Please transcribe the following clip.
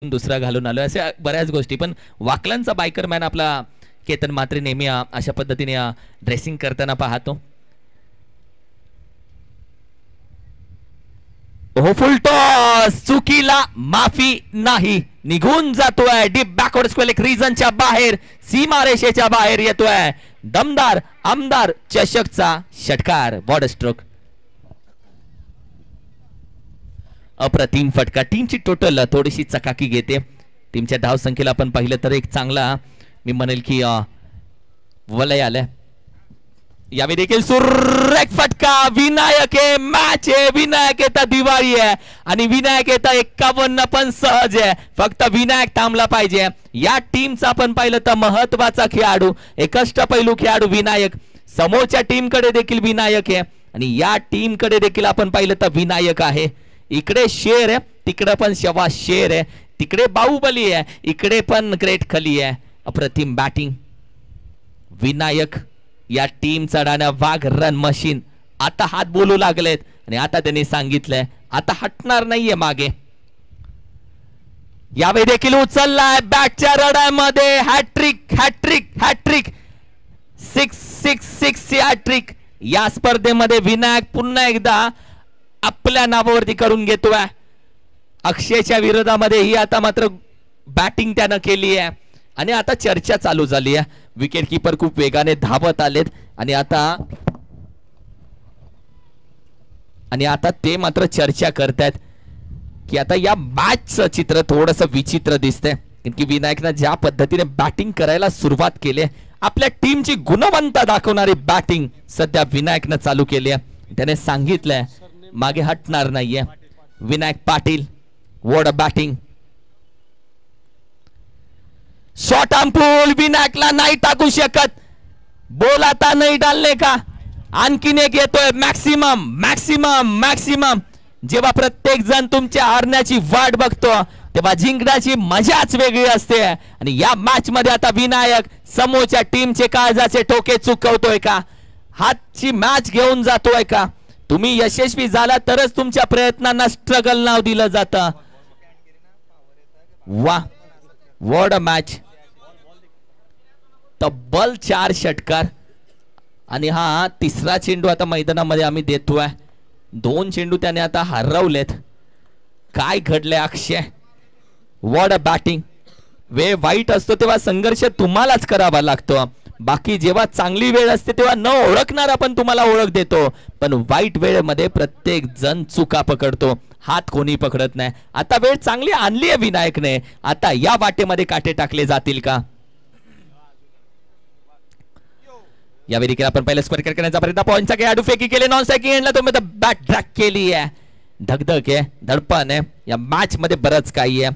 दुसरा घालून आलो अशा बऱ्याच गोष्टी. पण वाकलांचा बायकरमॅन आपला केतन मात्रे नेहमी अशा पद्धतीने ड्रेसिंग करताना पाहतो. फुल टॉस चुकीला माफी नाही, निघून जातोय डीप बॅकवर्ड स्क्वेअर रिजनच्या बाहेर, सीमारेषेच्या बाहेर येतोय. दमदार आमदार चषकचा षटकार, बॉर्डर स्ट्रोक. अप्रतिम फटका. टीमची टोटल थोडीशी चकाकी घेते. टीमच्या धाव संख्येला आपण पाहिलं तर एक चांगला मी म्हणेल की वलय आलंय. यावेळी देखील सुरेख फटका. विनायक आहे, मॅच आहे, विनायक येता दिवाळी आहे आणि विनायक येता 51 पण सहज आहे. फक्त विनायक थांबला पाहिजे. या टीमचा आपण पाहिलं तर महत्वाचा खेळाडू, एक अष्टपैलू खेळाडू विनायक. समोरच्या टीमकडे देखील विनायक आहे आणि या टीमकडे देखील आपण पाहिलं तर विनायक आहे. इकडे शेर आहे, तिकडे पण शवा शेर आहे, तिकडे बाहुबली आहे, इकडे पण ग्रेट खली आहे. अप्रतिम बॅटिंग. विनायक या टीम चढाण्या वाघ रन मशीन. आता हात बोलू लागलेत आणि आता त्यांनी सांगितलंय आता हटणार नाहीये मागे. यावेळी देखील उचललाय बॅटच्या रडामध्ये. Hattrick hattrick hattrick, 666 hattrick. या स्पर्धेमध्ये विनायक पुन्हा एकदा आपल्या नावावरती करून घेतोय. अक्षयच्या विरोधामध्ये ही आता मात्र बॅटिंग त्यानं केली आहे आणि आता चर्चा चालू झाली आहे. विकेट कीपर खूप वेगाने धावत आलेत आणि आता ते मात्र चर्चा करतायत की आता या मॅचचं चित्र थोडंसं विचित्र दिसतंय. की विनायकनं ज्या पद्धतीने बॅटिंग करायला सुरुवात केली, आपल्या टीमची गुणवंता दाखवणारी बॅटिंग सध्या विनायकनं चालू केली आहे. त्याने सांगितलंय मागे हटणार नाहीये. Vinayak Patil, what a batting. Shot अँपूल. विनायकला नाही टाकू शकत. बोल आता नाही डालने का. आणखीन एक येतोय. Maximum maximum maximum. जेव्हा प्रत्येक जण तुमच्या हारण्याची वाट बघतो तेव्हा जिंकण्याची मजाच वेगळी असते. आणि या मॅच मध्ये आता विनायक समोरच्या टीमचे काळजाचे ठोके चुकवतोय का, हातची मॅच घेऊन जातोय का. तुम्ही यशस्वी झाला तरच तुमच्या प्रयत्नांना स्ट्रगल नाव दिलं जातं. वा, व्हॉट अ मॅच. तब्बल 4 षटकार आणि हा तिसरा चेंडू आता मैदानामध्ये आम्ही देतोय. 2 चेंडू त्याने आता हरवलेत. काय घडले अक्षय. What a batting. वेळ वाईट असतो तेव्हा संघर्ष तुम्हालाच करावा लागतो. बाकी जेव्हा चांगली वेळ असते तेव्हा न ओळखणारा पण तुम्हाला ओळख देतो, पण वाईट वेळेमध्ये प्रत्येक जण चुका पकडतो, हात कोणी पकडत नाही. आता वेळ चांगली आणली आहे विनायकने. आता या वाटेमध्ये काटे टाकले जातील का. यावेळी देखील आपण पहिल्या स्क्वेअर करण्याचा प्रयत्न. पॉइंटचा खेळाडू फेकी केले. नॉन स्ट्रायकिंग एंडला तुम्ही बॅट ड्रॅग केली आहे. धगधग आहे, धडपण आहे. या मॅच मध्ये बरंच काही आहे.